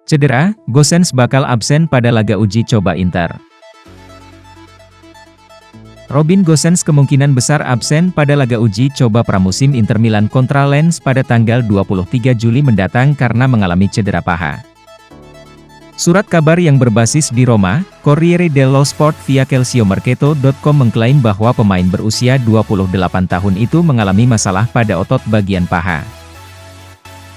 Cedera, Gosens bakal absen pada laga uji coba Inter. Robin Gosens kemungkinan besar absen pada laga uji coba pramusim Inter Milan kontra Lens pada tanggal 23 Juli mendatang karena mengalami cedera paha. Surat kabar yang berbasis di Roma, Corriere dello Sport via calciomercato.com mengklaim bahwa pemain berusia 28 tahun itu mengalami masalah pada otot bagian paha.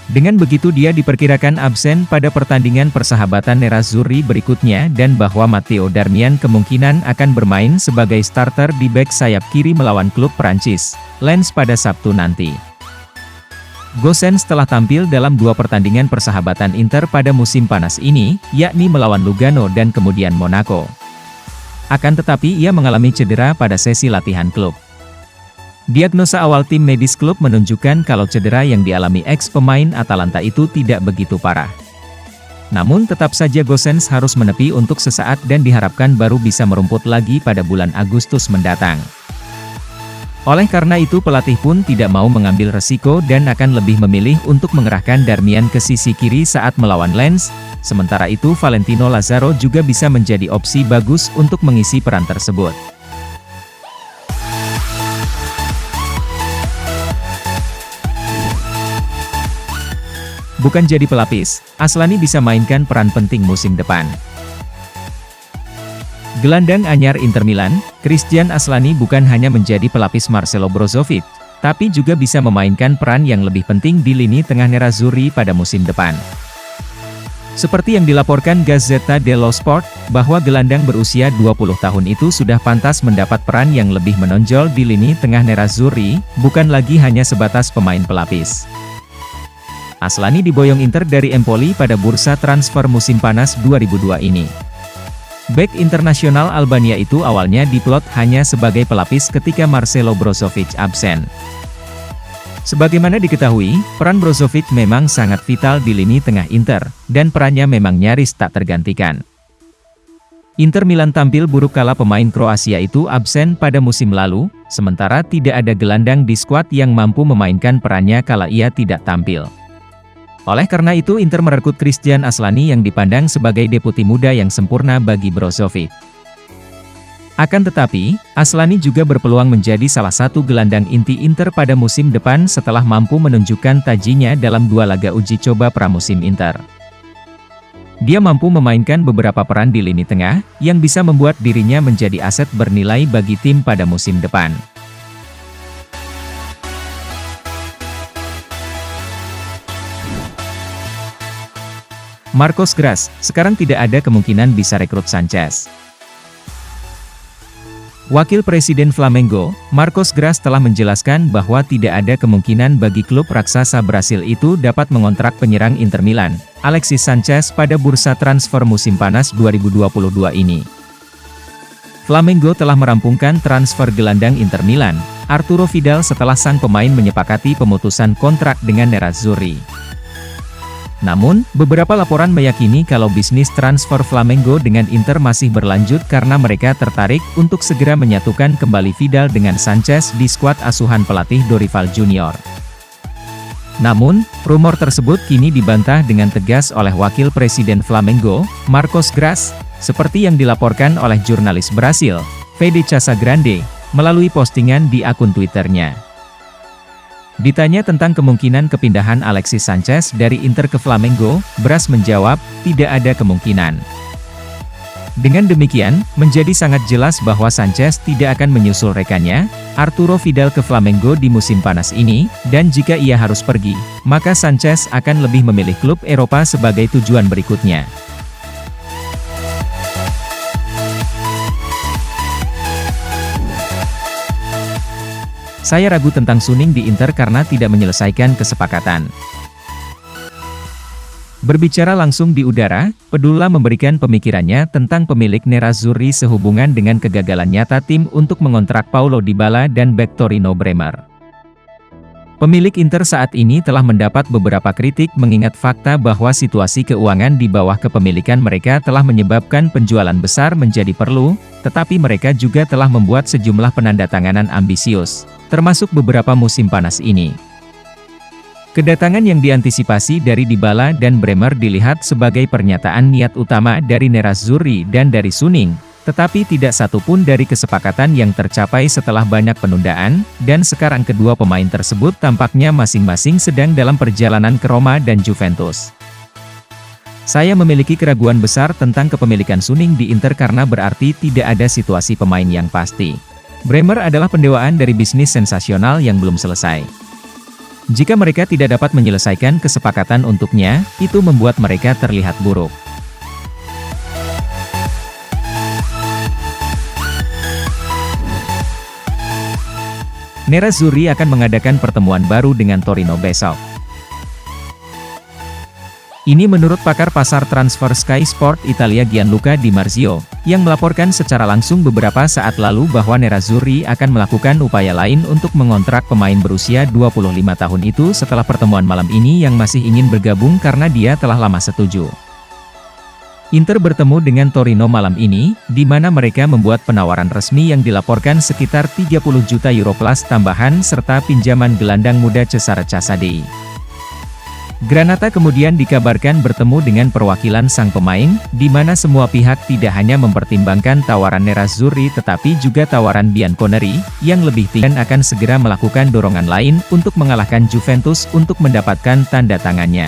Dengan begitu dia diperkirakan absen pada pertandingan persahabatan Nerazzurri berikutnya dan bahwa Matteo Darmian kemungkinan akan bermain sebagai starter di bek sayap kiri melawan klub Prancis, Lens pada Sabtu nanti. Gosens telah tampil dalam 2 pertandingan persahabatan Inter pada musim panas ini, yakni melawan Lugano dan kemudian Monaco. Akan tetapi ia mengalami cedera pada sesi latihan klub. Diagnosa awal tim medis klub menunjukkan kalau cedera yang dialami ex-pemain Atalanta itu tidak begitu parah. Namun tetap saja Gosens harus menepi untuk sesaat dan diharapkan baru bisa merumput lagi pada bulan Agustus mendatang. Oleh karena itu pelatih pun tidak mau mengambil resiko dan akan lebih memilih untuk mengerahkan Darmian ke sisi kiri saat melawan Lens, sementara itu Valentino Lazaro juga bisa menjadi opsi bagus untuk mengisi peran tersebut. Bukan jadi pelapis, Aslani bisa mainkan peran penting musim depan. Gelandang anyar Inter Milan, Christian Aslani bukan hanya menjadi pelapis Marcelo Brozovic, tapi juga bisa memainkan peran yang lebih penting di lini tengah Nerazzurri pada musim depan. Seperti yang dilaporkan Gazzetta dello Sport, bahwa gelandang berusia 20 tahun itu sudah pantas mendapat peran yang lebih menonjol di lini tengah Nerazzurri, bukan lagi hanya sebatas pemain pelapis. Aslani diboyong Inter dari Empoli pada bursa transfer musim panas 2002 ini. Bek internasional Albania itu awalnya diplot hanya sebagai pelapis ketika Marcelo Brozovic absen. Sebagaimana diketahui, peran Brozovic memang sangat vital di lini tengah Inter, dan perannya memang nyaris tak tergantikan. Inter Milan tampil buruk kala pemain Kroasia itu absen pada musim lalu, sementara tidak ada gelandang di skuad yang mampu memainkan perannya kala ia tidak tampil. Oleh karena itu Inter merekrut Christian Aslani yang dipandang sebagai deputi muda yang sempurna bagi Brozovic. Akan tetapi, Aslani juga berpeluang menjadi salah satu gelandang inti Inter pada musim depan setelah mampu menunjukkan tajinya dalam 2 laga uji coba pramusim Inter. Dia mampu memainkan beberapa peran di lini tengah, yang bisa membuat dirinya menjadi aset bernilai bagi tim pada musim depan. Marcos Gras, sekarang tidak ada kemungkinan bisa rekrut Sanchez. Wakil Presiden Flamengo, Marcos Gras telah menjelaskan bahwa tidak ada kemungkinan bagi klub raksasa Brasil itu dapat mengontrak penyerang Inter Milan, Alexis Sanchez pada bursa transfer musim panas 2022 ini. Flamengo telah merampungkan transfer gelandang Inter Milan, Arturo Vidal setelah sang pemain menyepakati pemutusan kontrak dengan Nerazzurri. Namun, beberapa laporan meyakini kalau bisnis transfer Flamengo dengan Inter masih berlanjut karena mereka tertarik untuk segera menyatukan kembali Vidal dengan Sanchez di skuad asuhan pelatih Dorival Junior. Namun, rumor tersebut kini dibantah dengan tegas oleh Wakil Presiden Flamengo, Marcos Gras, seperti yang dilaporkan oleh jurnalis Brasil, Fede Casagrande, melalui postingan di akun Twitternya. Ditanya tentang kemungkinan kepindahan Alexis Sanchez dari Inter ke Flamengo, Gras menjawab, tidak ada kemungkinan. Dengan demikian, menjadi sangat jelas bahwa Sanchez tidak akan menyusul rekannya, Arturo Vidal ke Flamengo di musim panas ini, dan jika ia harus pergi, maka Sanchez akan lebih memilih klub Eropa sebagai tujuan berikutnya. Saya ragu tentang Suning di Inter karena tidak menyelesaikan kesepakatan. Berbicara langsung di udara, Pedulla memberikan pemikirannya tentang pemilik Nerazzurri sehubungan dengan kegagalan nyata tim untuk mengontrak Paulo Dybala dan bek Torino Bremer. Pemilik Inter saat ini telah mendapat beberapa kritik mengingat fakta bahwa situasi keuangan di bawah kepemilikan mereka telah menyebabkan penjualan besar menjadi perlu, tetapi mereka juga telah membuat sejumlah penandatanganan ambisius, termasuk beberapa musim panas ini. Kedatangan yang diantisipasi dari Dybala dan Bremer dilihat sebagai pernyataan niat utama dari Nerazzurri dan dari Suning, tetapi tidak satu pun dari kesepakatan yang tercapai setelah banyak penundaan, dan sekarang kedua pemain tersebut tampaknya masing-masing sedang dalam perjalanan ke Roma dan Juventus. Saya memiliki keraguan besar tentang kepemilikan Suning di Inter karena berarti tidak ada situasi pemain yang pasti. Bremer adalah pendewaan dari bisnis sensasional yang belum selesai. Jika mereka tidak dapat menyelesaikan kesepakatan untuknya, itu membuat mereka terlihat buruk. Nerazzurri akan mengadakan pertemuan baru dengan Torino besok. Ini menurut pakar pasar transfer Sky Sport Italia Gianluca Di Marzio, yang melaporkan secara langsung beberapa saat lalu bahwa Nerazzurri akan melakukan upaya lain untuk mengontrak pemain berusia 25 tahun itu setelah pertemuan malam ini yang masih ingin bergabung karena dia telah lama setuju. Inter bertemu dengan Torino malam ini, di mana mereka membuat penawaran resmi yang dilaporkan sekitar 30 juta euro plus tambahan serta pinjaman gelandang muda Cesare Casadei. Granata kemudian dikabarkan bertemu dengan perwakilan sang pemain, di mana semua pihak tidak hanya mempertimbangkan tawaran Nerazzurri tetapi juga tawaran Bianconeri, yang lebih tinggi dan akan segera melakukan dorongan lain untuk mengalahkan Juventus untuk mendapatkan tanda tangannya.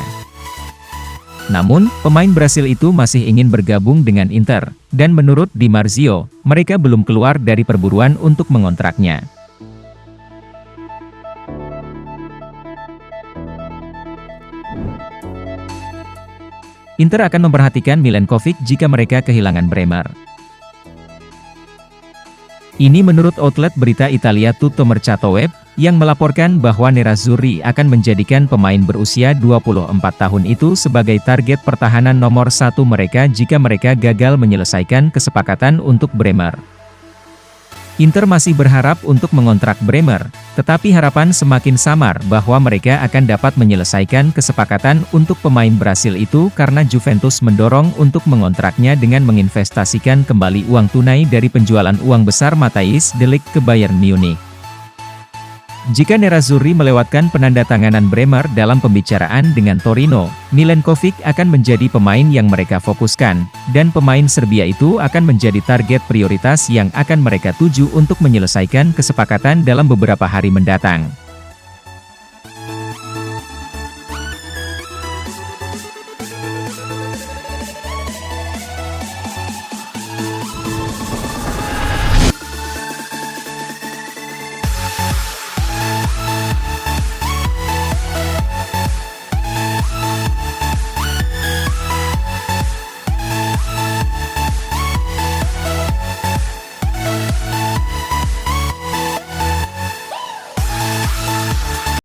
Namun, pemain Brasil itu masih ingin bergabung dengan Inter, dan menurut Di Marzio, mereka belum keluar dari perburuan untuk mengontraknya. Inter akan memperhatikan Milenkovic jika mereka kehilangan Bremer. Ini menurut outlet berita Italia Tutto Mercato Web, yang melaporkan bahwa Nerazzurri akan menjadikan pemain berusia 24 tahun itu sebagai target pertahanan nomor satu mereka jika mereka gagal menyelesaikan kesepakatan untuk Bremer. Inter masih berharap untuk mengontrak Bremer, tetapi harapan semakin samar bahwa mereka akan dapat menyelesaikan kesepakatan untuk pemain Brasil itu karena Juventus mendorong untuk mengontraknya dengan menginvestasikan kembali uang tunai dari penjualan uang besar Matthijs de Ligt ke Bayern Munich. Jika Nerazzurri melewatkan penandatanganan Bremer dalam pembicaraan dengan Torino, Milenkovic akan menjadi pemain yang mereka fokuskan, dan pemain Serbia itu akan menjadi target prioritas yang akan mereka tuju untuk menyelesaikan kesepakatan dalam beberapa hari mendatang.